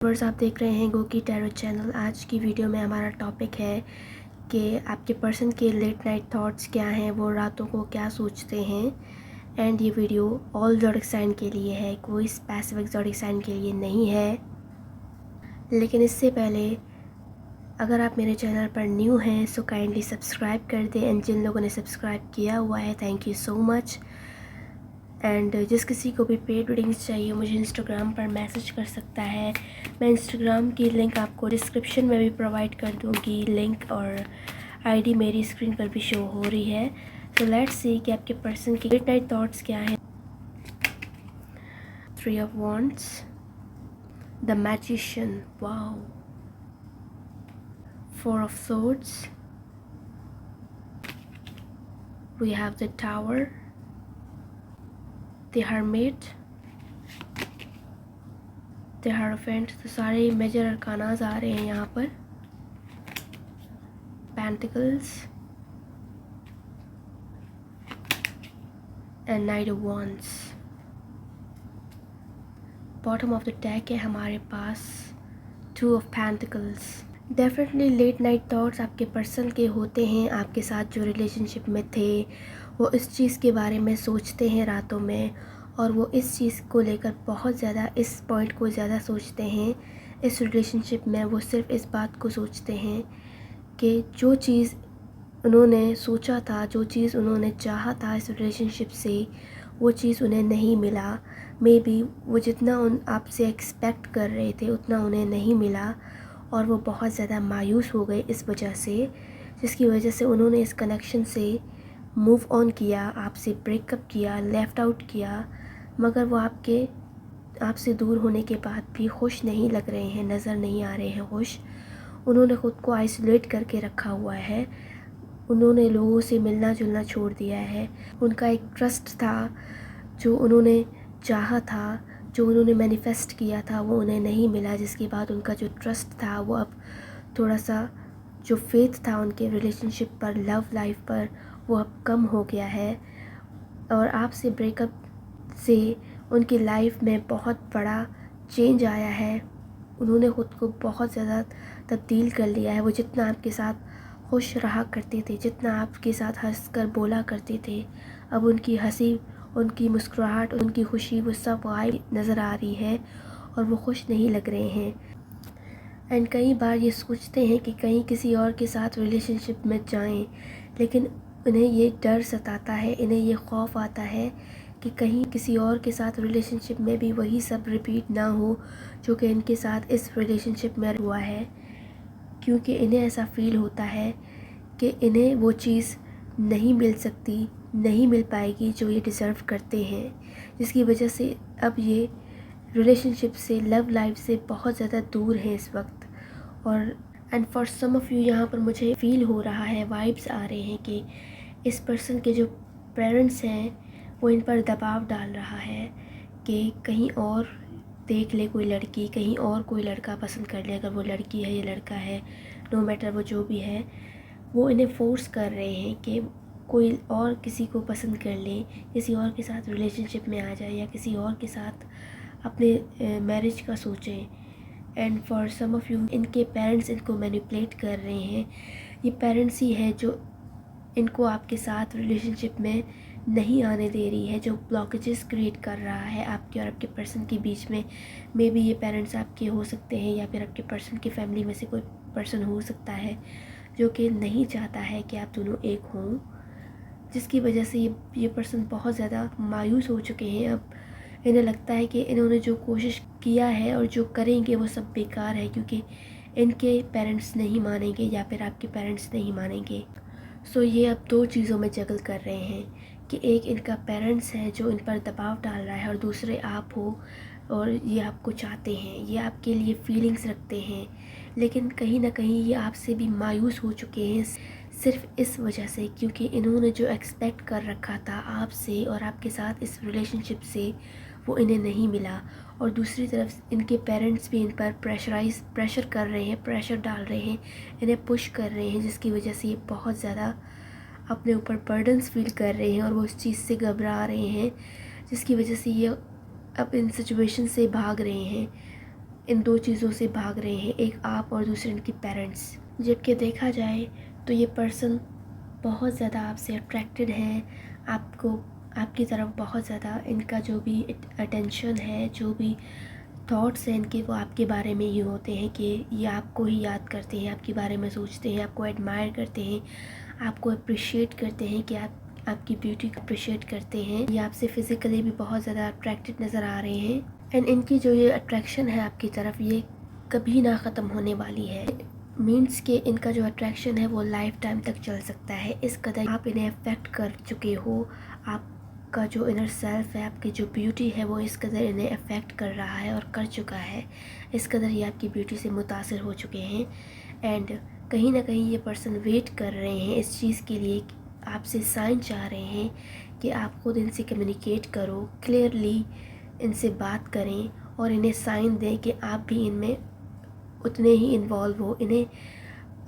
Viewers, आप देख रहे हैं गोकी टैरो चैनल। आज की वीडियो में हमारा टॉपिक है कि आपके पर्सन के लेट नाइट थॉट्स क्या हैं, वो रातों को क्या सोचते हैं। एंड ये वीडियो ऑल ज़ोडिक साइन के लिए है, कोई स्पेसिफिक ज़ोडिक साइन के लिए नहीं है। लेकिन इससे पहले अगर आप मेरे चैनल पर न्यू हैं सो काइंडली सब्सक्राइब कर दें। एंड जिन लोगों ने सब्सक्राइब किया हुआ है, thank you so much. And जिस किसी को भी पेड रीडिंग्स चाहिए मुझे इंस्टाग्राम पर मैसेज कर सकता है। मैं इंस्टाग्राम की लिंक आपको डिस्क्रिप्शन में भी प्रोवाइड कर दूँगी। लिंक और आईडी मेरी स्क्रीन पर भी शो हो रही है। सो लेट्स सी कि आपके पर्सन की मिड नाइट थॉट्स क्या हैं। 3 of Wands, the magician, wow, 4 of Swords, we have the tower, the hermit, the hierophant. तो सारे मेजर अरकानाज आ रहे हैं यहाँ पर। Pentacles and knight of wands. Bottom of the deck है हमारे पास 2 of pentacles. Definitely late night thoughts आपके पर्सन के होते हैं। आपके साथ जो रिलेशनशिप में थे वो इस चीज़ के बारे में सोचते हैं रातों में, और वो इस चीज़ को लेकर बहुत ज़्यादा, इस पॉइंट को ज़्यादा सोचते हैं। इस रिलेशनशिप में वो सिर्फ इस बात को सोचते हैं कि जो चीज़ उन्होंने सोचा था, जो चीज़ उन्होंने चाहा था इस रिलेशनशिप से, वो चीज़ उन्हें नहीं मिला। मे बी वो जितना उन आपसे एक्सपेक्ट कर रहे थे उतना उन्हें नहीं मिला, और वो बहुत ज़्यादा मायूस हो गए इस वजह से, जिसकी वजह से उन्होंने इस कनेक्शन से मूव ऑन किया, आपसे ब्रेकअप किया, लेफ़्ट आउट किया। मगर वो आपसे दूर होने के बाद भी खुश नहीं लग रहे हैं, नज़र नहीं आ रहे हैं खुश। उन्होंने ख़ुद को आइसोलेट करके रखा हुआ है। उन्होंने लोगों से मिलना जुलना छोड़ दिया है। उनका एक ट्रस्ट था जो उन्होंने चाहा था, जो उन्होंने मैनिफेस्ट किया था, वो उन्हें नहीं मिला। जिसके बाद उनका जो ट्रस्ट था वो अब थोड़ा सा, जो फेथ था उनके रिलेशनशिप पर, लव लाइफ पर, वो अब कम हो गया है। और आपसे ब्रेकअप से उनकी लाइफ में बहुत बड़ा चेंज आया है। उन्होंने ख़ुद को बहुत ज़्यादा तब्दील कर लिया है। वो जितना आपके साथ खुश रहा करते थे, जितना आपके साथ हंसकर बोला करते थे, अब उनकी हंसी, उनकी मुस्कुराहट, उनकी खुशी, वो सब गायब नज़र आ रही है और वो खुश नहीं लग रहे हैं। एंड कई बार ये सोचते हैं कि कहीं किसी और के साथ रिलेशनशिप में जाएं, लेकिन उन्हें ये डर सताता है, इन्हें ये खौफ आता है कि कहीं किसी और के साथ रिलेशनशिप में भी वही सब रिपीट ना हो जो कि इनके साथ इस रिलेशनशिप में हुआ है। क्योंकि इन्हें ऐसा फ़ील होता है कि इन्हें वो चीज़ नहीं मिल सकती, नहीं मिल पाएगी जो ये डिज़र्व करते हैं, जिसकी वजह से अब ये रिलेशनशिप से, लव लाइफ से बहुत ज़्यादा दूर हैं इस वक्त। और and for some of you, यहाँ पर मुझे फ़ील हो रहा है, वाइब्स आ रहे हैं कि इस पर्सन के जो पेरेंट्स हैं वो इन पर दबाव डाल रहा है कि कहीं और देख ले कोई लड़की, कहीं और कोई लड़का पसंद कर ले। अगर वो लड़की है या लड़का है, नो मैटर वो जो भी है, वो इन्हें फोर्स कर रहे हैं कि कोई और किसी को पसंद कर ले, किसी और के साथ रिलेशनशिप में आ जाए, या किसी और के साथ अपने मैरिज का सोचें। And for some of you, इनके पेरेंट्स इनको मैनिपुलेट कर रहे हैं। ये पेरेंट्स ही है जो इनको आपके साथ रिलेशनशिप में नहीं आने दे रही है, जो ब्लॉकेजेस क्रिएट कर रहा है आपके और आपके पर्सन के बीच में। मे बी ये पेरेंट्स आपके हो सकते हैं, या फिर आपके पर्सन की फैमिली में से कोई पर्सन हो सकता है जो कि नहीं चाहता है कि आप दोनों एक हों, जिसकी वजह से ये पर्सन बहुत ज़्यादा मायूस हो चुके हैं। अब इन्हें लगता है कि इन्होंने जो कोशिश किया है और जो करेंगे वो सब बेकार है, क्योंकि इनके पेरेंट्स नहीं मानेंगे या फिर आपके पेरेंट्स नहीं मानेंगे। सो ये अब 2 चीज़ों में जगल कर रहे हैं कि एक इनका पेरेंट्स है जो इन पर दबाव डाल रहा है, और दूसरे आप हो और ये आपको चाहते हैं, ये आपके लिए फीलिंग्स रखते हैं। लेकिन कहीं ना कहीं ये आपसे भी मायूस हो चुके हैं, सिर्फ इस वजह से क्योंकि इन्होंने जो एक्सपेक्ट कर रखा था आपसे और आपके साथ इस रिलेशनशिप से, वो इन्हें नहीं मिला। और दूसरी तरफ इनके पेरेंट्स भी इन पर प्रेशर कर रहे हैं, प्रेशर डाल रहे हैं, इन्हें पुश कर रहे हैं, जिसकी वजह से ये बहुत ज़्यादा अपने ऊपर बर्डन्स फील कर रहे हैं और वो उस चीज़ से घबरा रहे हैं, जिसकी वजह से ये अब इन सिचुएशन से भाग रहे हैं। इन दो चीज़ों से भाग रहे हैं, एक आप और दूसरे इनकी पेरेंट्स। जबकि देखा जाए तो ये पर्सन बहुत ज़्यादा आपसे अट्रैक्टेड है, आपको आपकी तरफ बहुत ज़्यादा इनका जो भी अटेंशन है, जो भी थॉट्स हैं इनके, वो आपके बारे में ही होते हैं कि ये आपको ही याद करते हैं, आपके बारे में सोचते हैं, आपको एडमायर करते हैं, आपको अप्रिशिएट करते हैं कि आपकी ब्यूटी को अप्रिशिएट करते हैं। ये आपसे फ़िज़िकली भी बहुत ज़्यादा अट्रैक्टेड नज़र आ रहे हैं एंड इनकी जो ये अट्रैक्शन है आपकी तरफ, ये कभी ना ख़त्म होने वाली है। मीन्स कि इनका जो अट्रैक्शन है वो लाइफ टाइम तक चल सकता है। इस कदर आप इन्हें अफेक्ट कर चुके हो, आपका जो इनर सेल्फ है, आपकी जो ब्यूटी है, वो इस कदर इन्हें अफेक्ट कर रहा है और कर चुका है। इस कदर ये आपकी ब्यूटी से मुतासिर हो चुके हैं एंड कहीं ना कहीं ये पर्सन वेट कर रहे हैं इस चीज़ के लिए, आपसे साइन चाह रहे हैं कि आप खुद इनसे कम्युनिकेट करो, क्लियरली इनसे बात करें और इन्हें साइन दें कि आप भी इनमें उतने ही इन्वॉल्व हो। इन्हें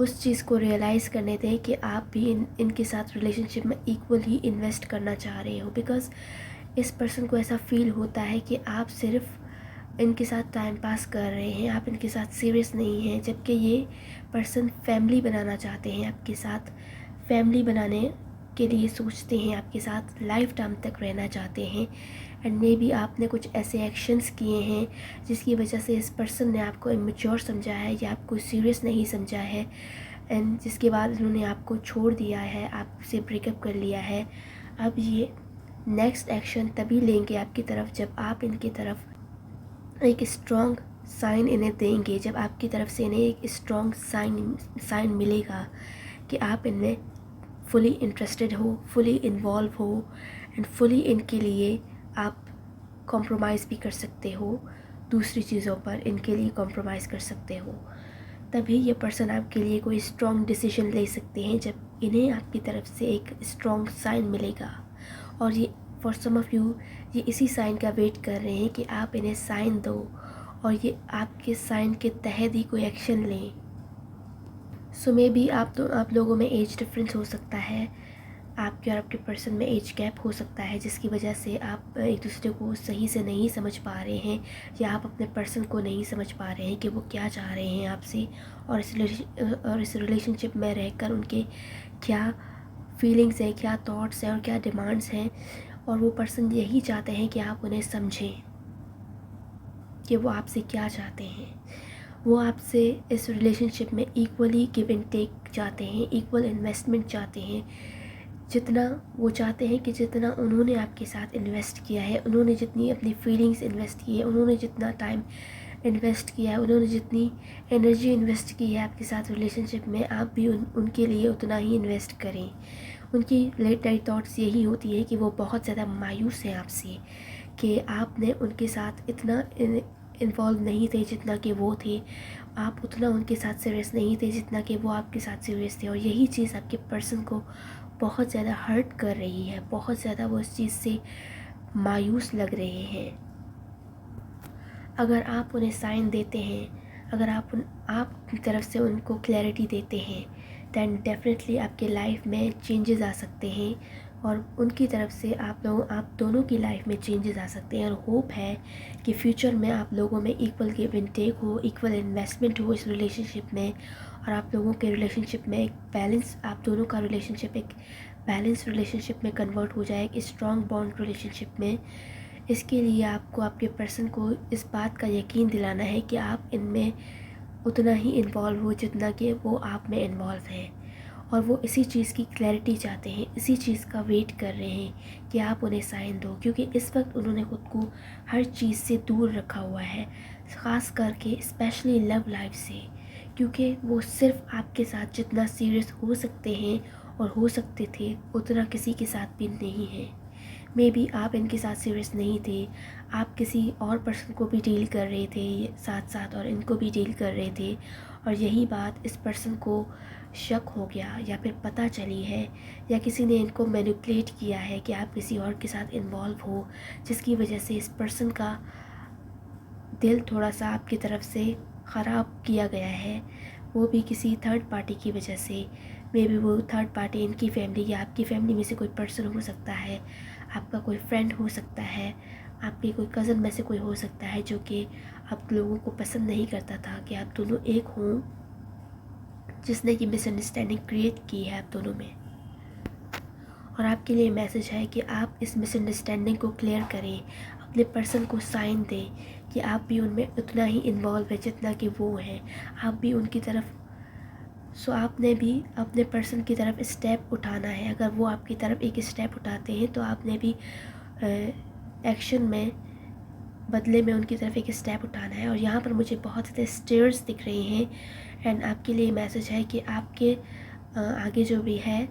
उस चीज़ को रियलाइज़ करने दें कि आप भी इनके साथ रिलेशनशिप में इक्वल ही इन्वेस्ट करना चाह रहे हो। बिकॉज़ इस पर्सन को ऐसा फ़ील होता है कि आप सिर्फ इनके साथ टाइम पास कर रहे हैं, आप इनके साथ सीरियस नहीं हैं, जबकि ये पर्सन फैमिली बनाना चाहते हैं आपके साथ, फैमिली बनाने के लिए सोचते हैं, आपके साथ लाइफ टाइम तक रहना चाहते हैं एंड मे बी आपने कुछ ऐसे एक्शंस किए हैं जिसकी वजह से इस पर्सन ने आपको इमेच्योर समझा है या आपको सीरियस नहीं समझा है एंड जिसके बाद उन्होंने आपको छोड़ दिया है, आपसे ब्रेकअप कर लिया है। अब ये नेक्स्ट एक्शन तभी लेंगे आपकी तरफ जब आप इनकी तरफ एक स्ट्रॉन्ग साइन इन्हें देंगे, जब आपकी तरफ से इन्हें एक स्ट्रॉन्ग साइन मिलेगा कि आप इनमें फुली इंटरेस्टेड हो, फुली इन्वॉल्व हो एंड फुली इनके लिए आप कॉम्प्रोमाइज़ भी कर सकते हो, दूसरी चीज़ों पर इनके लिए कॉम्प्रोमाइज़ कर सकते हो। तभी ये पर्सन आपके लिए कोई स्ट्रॉन्ग डिसीजन ले सकते हैं जब इन्हें आपकी तरफ से एक स्ट्रॉन्ग साइन मिलेगा। और ये फॉर सम ऑफ़ यू ये इसी साइन का वेट कर रहे हैं कि आप इन्हें साइन दो और ये आपके साइन के तहत ही कोई एक्शन लें। सो मे बी आप लोगों में एज डिफरेंस हो सकता है, आपके और आपके पर्सन में एज गैप हो सकता है, जिसकी वजह से आप एक दूसरे को सही से नहीं समझ पा रहे हैं या आप अपने पर्सन को नहीं समझ पा रहे हैं कि वो क्या चाह रहे हैं आपसे और इस रिलेशनशिप में रहकर उनके क्या फीलिंग्स हैं, क्या थॉट्स हैं और क्या डिमांड्स हैं। और वो पर्सन यही चाहते हैं कि आप उन्हें समझें कि वो आपसे क्या चाहते हैं। वो आपसे इस रिलेशनशिप में इक्वली गिव एंड टेक चाहते हैं, इक्वल इन्वेस्टमेंट चाहते हैं। जितना वो चाहते हैं कि जितना उन्होंने आपके साथ इन्वेस्ट किया है, उन्होंने जितनी अपनी फीलिंग्स इन्वेस्ट की है, उन्होंने जितना टाइम इन्वेस्ट किया है, उन्होंने जितनी एनर्जी इन्वेस्ट की है आपके साथ रिलेशनशिप में, आप भी उनके लिए उतना ही इन्वेस्ट करें। उनकी लेट नाइट थॉट्स यही होती है कि वो बहुत ज़्यादा मायूस हैं आपसे कि आपने उनके साथ इतना इन्वॉल्व नहीं थे जितना कि वो थे, आप उतना उनके साथ सीरियस नहीं थे जितना कि वो आपके साथ सीरियस थे। और यही चीज़ आपके पर्सन को बहुत ज़्यादा हर्ट कर रही है, बहुत ज़्यादा वो इस चीज़ से मायूस लग रहे हैं। अगर आप उन्हें साइन देते हैं, अगर आप की तरफ से उनको क्लैरिटी देते हैं, दैन डेफिनेटली आपके लाइफ में चेंजेस आ सकते हैं और उनकी तरफ से आप दोनों की लाइफ में चेंजेस आ सकते हैं। और होप है कि फ्यूचर में आप लोगों में इक्वल गिव एंड टेक हो, इक्वल इन्वेस्टमेंट हो इस रिलेशनशिप में और आप लोगों के रिलेशनशिप में एक बैलेंस, आप दोनों का रिलेशनशिप एक बैलेंस रिलेशनशिप में कन्वर्ट हो जाए, एक स्ट्रॉन्ग बॉन्ड रिलेशनशिप में। इसके लिए आपको आपके पर्सन को इस बात का यकीन दिलाना है कि आप इनमें उतना ही इन्वॉल्व हो जितना कि वो आप में इन्वॉल्व है और वो इसी चीज़ की क्लैरिटी चाहते हैं, इसी चीज़ का वेट कर रहे हैं कि आप उन्हें साइन दो। क्योंकि इस वक्त उन्होंने खुद को हर चीज़ से दूर रखा हुआ है, ख़ास करके स्पेशली लव लाइफ से, क्योंकि वो सिर्फ आपके साथ जितना सीरियस हो सकते हैं और हो सकते थे उतना किसी के साथ भी नहीं है। मे बी आप इनके साथ सीरियस नहीं थे, आप किसी और पर्सन को भी डील कर रहे थे साथ साथ और इनको भी डील कर रहे थे और यही बात इस पर्सन को शक हो गया या फिर पता चली है या किसी ने इनको मैनिपुलेट किया है कि आप किसी और के साथ इन्वॉल्व हो, जिसकी वजह से इस पर्सन का दिल थोड़ा सा आपकी तरफ से ख़राब किया गया है, वो भी किसी थर्ड पार्टी की वजह से। मे बी वो थर्ड पार्टी इनकी फैमिली या आपकी फैमिली में से कोई पर्सन हो सकता है, आपका कोई फ्रेंड हो सकता है, आपके कोई कज़न में से कोई हो सकता है जो कि आप लोगों को पसंद नहीं करता था कि आप दोनों एक हों, जिसने कि मिसअंडरस्टैंडिंग क्रिएट की है आप दोनों में। और आपके लिए मैसेज है कि आप इस मिसअंडरस्टैंडिंग को क्लियर करें, अपने पर्सन को साइन दें कि आप भी उनमें उतना ही इन्वॉल्व है जितना कि वो हैं, आप भी उनकी तरफ। सो आपने भी अपने पर्सन की तरफ स्टेप उठाना है। अगर वो आपकी तरफ एक स्टेप उठाते हैं तो आपने भी एक्शन में, बदले में उनकी तरफ एक स्टेप उठाना है। और यहाँ पर मुझे बहुत ज़्यादा स्टेयर्स दिख रहे हैं एंड आपके लिए मैसेज है कि आपके आगे जो भी है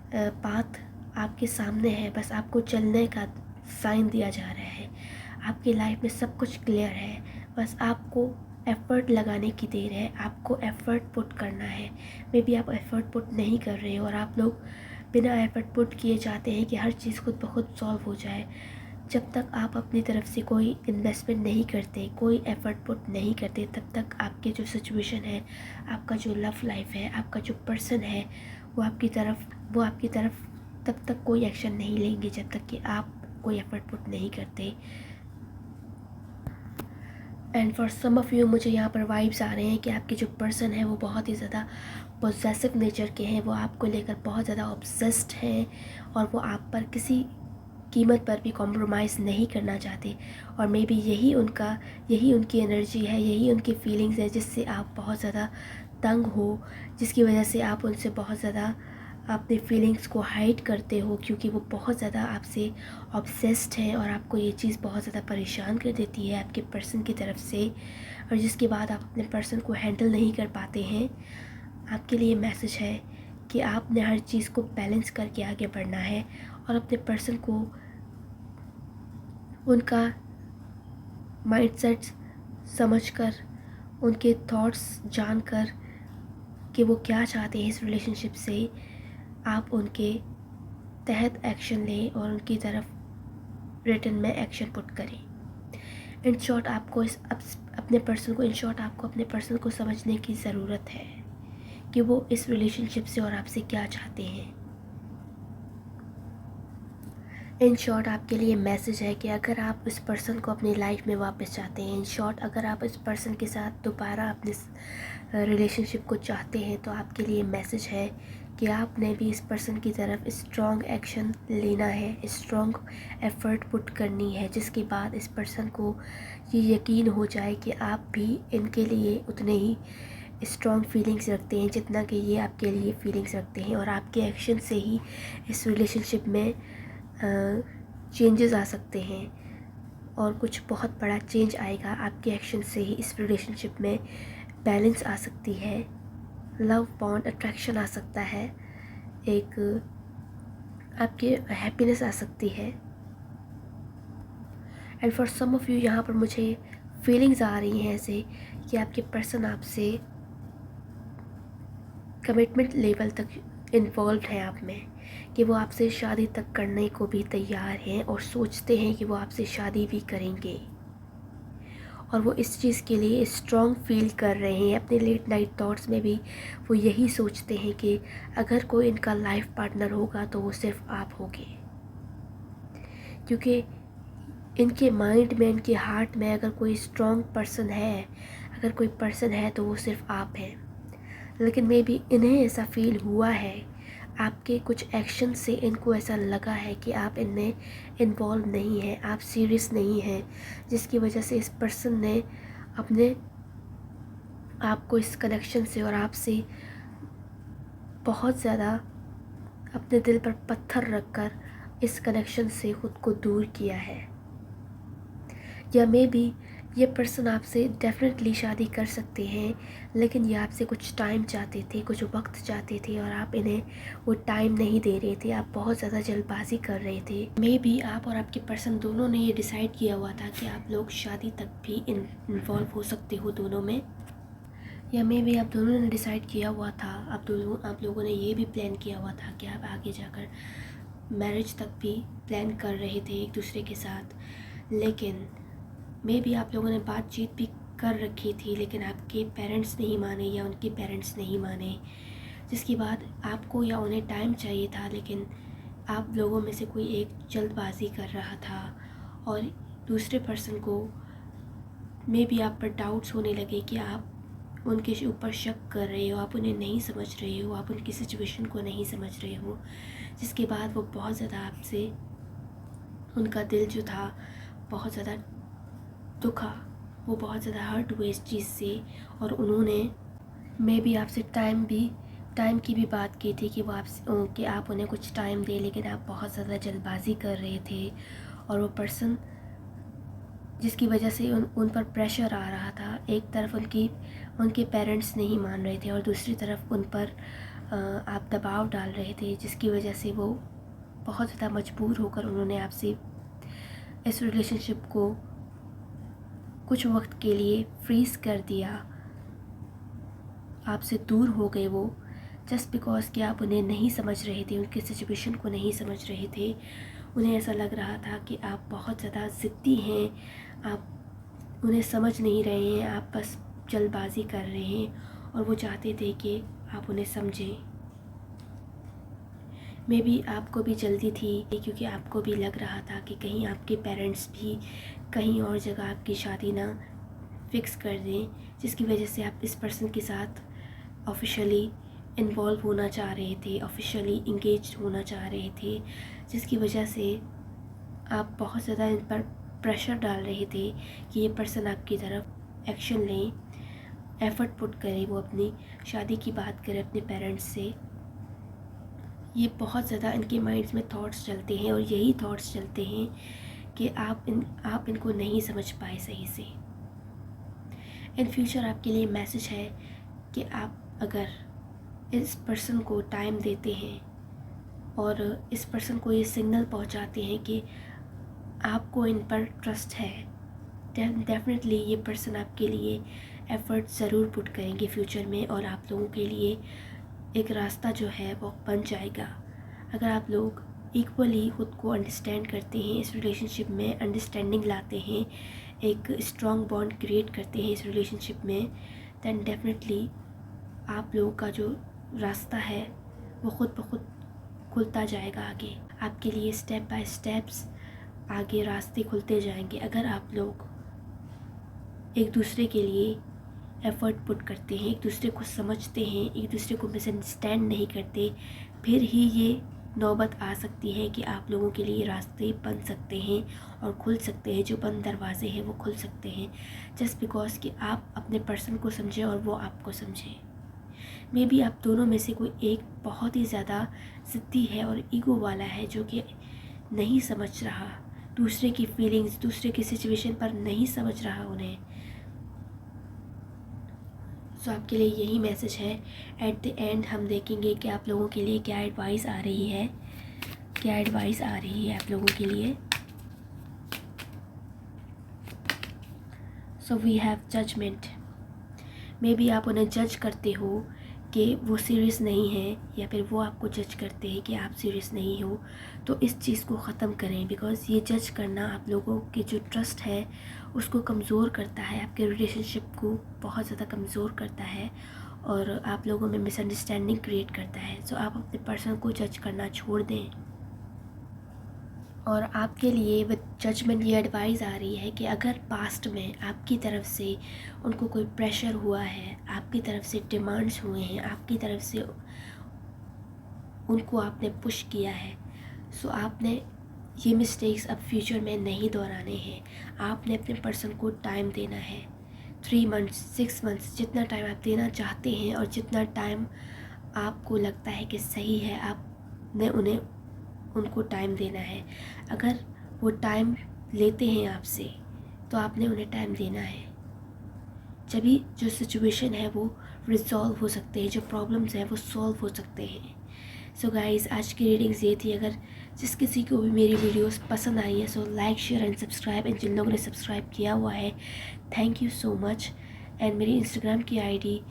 पाथ आपके सामने है, बस आपको चलने का साइन दिया जा रहा है। आपकी लाइफ में सब कुछ क्लियर है, बस आपको एफ़र्ट लगाने की देर है, आपको एफ़र्ट पुट करना है। मे बी आप एफ़र्ट पुट नहीं कर रहे हो और आप लोग बिना एफ़र्ट पुट किए चाहते हैं कि हर चीज़ खुद ब खुद सॉल्व हो जाए। जब तक आप अपनी तरफ से कोई इन्वेस्टमेंट नहीं करते, कोई एफ़र्ट पुट नहीं करते, तब तक आपके जो सिचुएशन है, आपका जो लव लाइफ है, आपका जो पर्सन है, वो आपकी तरफ तब तक कोई एक्शन नहीं लेंगे जब तक कि आप कोई एफ़र्ट पुट नहीं करते। And for some of you मुझे यहाँ पर वाइब्स आ रहे हैं कि आपके जो पर्सन है वो बहुत ही ज़्यादा पॉसेसिव नेचर के हैं, वो आपको लेकर बहुत ज़्यादा ऑब्सेस्ड हैं और वो आप पर किसी कीमत पर भी कॉम्प्रोमाइज़ नहीं करना चाहते। और मे बी यही उनकी एनर्जी है, यही उनकी फीलिंग्स है जिससे आप बहुत ज़्यादा तंग हो, जिसकी वजह से आप उनसे बहुत ज़्यादा अपनी फीलिंग्स को हाइड करते हो, क्योंकि वो बहुत ज़्यादा आपसे ऑब्सेस्ड हैं और आपको ये चीज़ बहुत ज़्यादा परेशान कर देती है आपके पर्सन की तरफ से, और जिसके बाद आप अपने पर्सन को हैंडल नहीं कर पाते हैं। आपके लिए मैसेज है कि आपने हर चीज़ को बैलेंस करके आगे बढ़ना है और अपने पर्सन को उनका माइंडसेट समझकर, उनके थॉट्स जानकर कि वो क्या चाहते हैं इस रिलेशनशिप से, आप उनके तहत एक्शन लें और उनकी तरफ रिटर्न में एक्शन पुट करें। इन शॉर्ट आपको अपने पर्सन को समझने की ज़रूरत है कि वो इस रिलेशनशिप से और आपसे क्या चाहते हैं। इन शॉर्ट आपके लिए मैसेज है कि अगर आप इस पर्सन को अपनी लाइफ में वापस चाहते हैं, इन शॉर्ट अगर आप इस पर्सन के साथ दोबारा अपने रिलेशनशिप को चाहते हैं, तो आपके लिए मैसेज है कि आपने भी इस पर्सन की तरफ स्ट्रॉन्ग एक्शन लेना है, स्ट्रॉन्ग एफ़र्ट पुट करनी है, जिसके बाद इस पर्सन को ये यकीन हो जाए कि आप भी इनके लिए उतने ही स्ट्रॉन्ग फीलिंग्स रखते हैं जितना कि ये आपके लिए फीलिंग्स रखते हैं। और आपके एक्शन से ही इस रिलेशनशिप में चेंजेस आ सकते हैं और कुछ बहुत बड़ा चेंज आएगा आपके एक्शन से ही। इस रिलेशनशिप में बैलेंस आ सकती है, लव बॉन्ड अट्रैक्शन आ सकता है, एक आपके हैप्पीनेस आ सकती है। And for some of you यहाँ पर मुझे फीलिंग्स आ रही हैं ऐसे कि आपके पर्सन आपसे कमिटमेंट लेवल तक इन्वॉल्व है आप में, कि वो आपसे शादी तक करने को भी तैयार हैं और सोचते हैं कि वो आपसे शादी भी करेंगे। और वो इस चीज़ के लिए स्ट्रॉन्ग फील कर रहे हैं। अपने लेट नाइट थॉट्स में भी वो यही सोचते हैं कि अगर कोई इनका लाइफ पार्टनर होगा तो वो सिर्फ आप होगे, क्योंकि इनके माइंड में, इनके हार्ट में अगर कोई स्ट्रॉन्ग पर्सन है, अगर कोई पर्सन है तो वो सिर्फ आप हैं। लेकिन मे बी इन्हें ऐसा फील हुआ है, आपके कुछ एक्शन से इनको ऐसा लगा है कि आप इनमें इन्वॉल्व नहीं हैं, आप सीरियस नहीं हैं, जिसकी वजह से इस पर्सन ने अपने आपको इस कनेक्शन से और आपसे बहुत ज़्यादा अपने दिल पर पत्थर रखकर इस कनेक्शन से ख़ुद को दूर किया है। या मे बी ये पर्सन आपसे डेफिनेटली शादी कर सकते हैं, लेकिन ये आपसे कुछ टाइम चाहते थे, कुछ वक्त चाहते थे और आप इन्हें वो टाइम नहीं दे रहे थे, आप बहुत ज़्यादा जल्दबाजी कर रहे थे। मे बी आप और आपके पर्सन दोनों ने ये डिसाइड किया हुआ था कि आप लोग शादी तक भी इन्वॉल्व हो सकते हो दोनों में। या मे बी आप दोनों ने डिसाइड किया हुआ था, आप लोगों ने ये भी प्लान किया हुआ था कि आप आगे जाकर मैरिज तक भी प्लान कर रहे थे एक दूसरे के साथ। लेकिन मे बी आप लोगों ने बातचीत भी कर रखी थी, लेकिन आपके पेरेंट्स नहीं माने या उनके पेरेंट्स नहीं माने, जिसके बाद आपको या उन्हें टाइम चाहिए था, लेकिन आप लोगों में से कोई एक जल्दबाजी कर रहा था और दूसरे पर्सन को मे बी आप पर डाउट्स होने लगे कि आप उनके ऊपर शक कर रहे हो, आप उन्हें नहीं समझ रहे हो, आप उनकी सिचुएशन को नहीं समझ रहे हो, जिसके बाद वो बहुत ज़्यादा आपसे, उनका दिल जो था बहुत ज़्यादा दुखा, वो बहुत ज़्यादा हर्ट हुए इस चीज़ से। और उन्होंने मे बी आपसे टाइम की भी बात की थी कि कि आप उन्हें कुछ टाइम दें, लेकिन आप बहुत ज़्यादा जल्दबाजी कर रहे थे। और वो पर्सन जिसकी वजह से उन पर प्रेशर आ रहा था, एक तरफ उनके पेरेंट्स नहीं मान रहे थे और दूसरी तरफ उन पर आप दबाव डाल रहे थे, जिसकी वजह से वो बहुत ज़्यादा मजबूर होकर उन्होंने आपसे इस रिलेशनशिप को कुछ वक्त के लिए फ्रीज कर दिया। आपसे दूर हो गए वो, जस्ट बिकॉज कि आप उन्हें नहीं समझ रहे थे, उनकी सिचुएशन को नहीं समझ रहे थे। उन्हें ऐसा लग रहा था कि आप बहुत ज़्यादा ज़िद्दी हैं, आप उन्हें समझ नहीं रहे हैं, आप बस जल्दबाजी कर रहे हैं और वो चाहते थे कि आप उन्हें समझें। मे बी आपको भी जल्दी थी, क्योंकि आपको भी लग रहा था कि कहीं आपके पेरेंट्स भी कहीं और जगह आपकी शादी ना फिक्स कर दें, जिसकी वजह से आप इस पर्सन के साथ ऑफिशियली इन्वॉल्व होना चाह रहे थे, ऑफिशियली इंगेज होना चाह रहे थे, जिसकी वजह से आप बहुत ज़्यादा इन पर प्रेशर डाल रहे थे कि ये पर्सन आपकी तरफ एक्शन लें, एफ़र्ट पुट करें, वो अपनी शादी की बात करें अपने पेरेंट्स से। ये बहुत ज़्यादा इनके माइंड्स में थॉट्स चलते हैं और यही थॉट्स चलते हैं कि आप इनको नहीं समझ पाए सही से। इन फ्यूचर आपके लिए मैसेज है कि आप अगर इस पर्सन को टाइम देते हैं और इस पर्सन को ये सिग्नल पहुंचाते हैं कि आपको इन पर ट्रस्ट है, डेफिनेटली ये पर्सन आपके लिए एफ़र्ट ज़रूर पुट करेंगे फ्यूचर में और आप लोगों के लिए एक रास्ता जो है वो बन जाएगा। अगर आप लोग इक्वली ख़ुद को अंडरस्टैंड करते हैं, इस रिलेशनशिप में अंडरस्टैंडिंग लाते हैं, एक स्ट्रॉन्ग बॉन्ड क्रिएट करते हैं इस रिलेशनशिप में, दैन डेफिनेटली आप लोगों का जो रास्ता है वो ख़ुद ब खुद खुलता जाएगा। आगे आपके लिए स्टेप बाय स्टेप्स आगे रास्ते खुलते जाएंगे। अगर आप लोग एक दूसरे के लिए एफ़र्ट पुट करते हैं, एक दूसरे को समझते हैं, एक दूसरे को मिसअंडरस्टैंड नहीं करते, फिर ही ये नौबत आ सकती है कि आप लोगों के लिए रास्ते बन सकते हैं और खुल सकते हैं, जो बंद दरवाजे हैं वो खुल सकते हैं, जस्ट बिकॉज कि आप अपने पर्सन को समझें और वो आपको समझे। मे बी आप दोनों में से कोई एक बहुत ही ज़्यादा ज़िद्दी है और ईगो वाला है, जो कि नहीं समझ रहा दूसरे की फीलिंग्स, दूसरे की सिचुएशन पर नहीं समझ रहा उन्हें। सो आपके लिए यही मैसेज है। एट द एंड हम देखेंगे कि आप लोगों के लिए क्या एडवाइस आ रही है, क्या एडवाइस आ रही है आप लोगों के लिए। So we have judgement. Maybe आप उन्हें जज करते हो कि वो सीरियस नहीं है, या फिर वो आपको जज करते हैं कि आप सीरियस नहीं हो। तो इस चीज़ को ख़त्म करें, बिकॉज़ ये जज करना आप लोगों के जो ट्रस्ट है उसको कमज़ोर करता है, आपके रिलेशनशिप को बहुत ज़्यादा कमज़ोर करता है और आप लोगों में मिसअंडरस्टैंडिंग क्रिएट करता है। सो आप अपने पर्सन को जज करना छोड़ दें। और आपके लिए विद जजमेंट ये एडवाइस आ रही है कि अगर पास्ट में आपकी तरफ से उनको कोई प्रेशर हुआ है, आपकी तरफ से डिमांड्स हुए हैं, आपकी तरफ से उनको आपने पुश किया है, सो आपने ये मिस्टेक्स अब फ्यूचर में नहीं दोहराने हैं। आपने अपने पर्सन को टाइम देना है, 3 मंथ्स 6 मंथ्स, जितना टाइम आप देना चाहते हैं और जितना टाइम आपको लगता है कि सही है, आपने उनको टाइम देना है। अगर वो टाइम लेते हैं आपसे तो आपने उन्हें टाइम देना है, जभी जो सिचुएशन है वो रिजॉल्व हो सकते हैं, जो प्रॉब्लम्स हैं वो सॉल्व हो सकते हैं। सो गाइज़, आज की रीडिंग्स ये थी। अगर जिस किसी को भी मेरी वीडियोस पसंद आई है, so like share and subscribe. And जिन लोगों ने सब्सक्राइब किया हुआ है, thank you so much. And मेरी इंस्टाग्राम की आईडी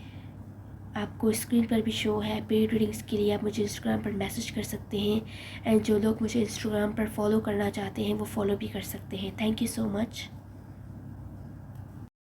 आपको स्क्रीन पर भी शो है। पेड रीडिंग्स के लिए आप मुझे इंस्टाग्राम पर मैसेज कर सकते हैं, एंड जो लोग मुझे इंस्टाग्राम पर फॉलो करना चाहते हैं वो फॉलो भी कर सकते हैं। Thank you so much.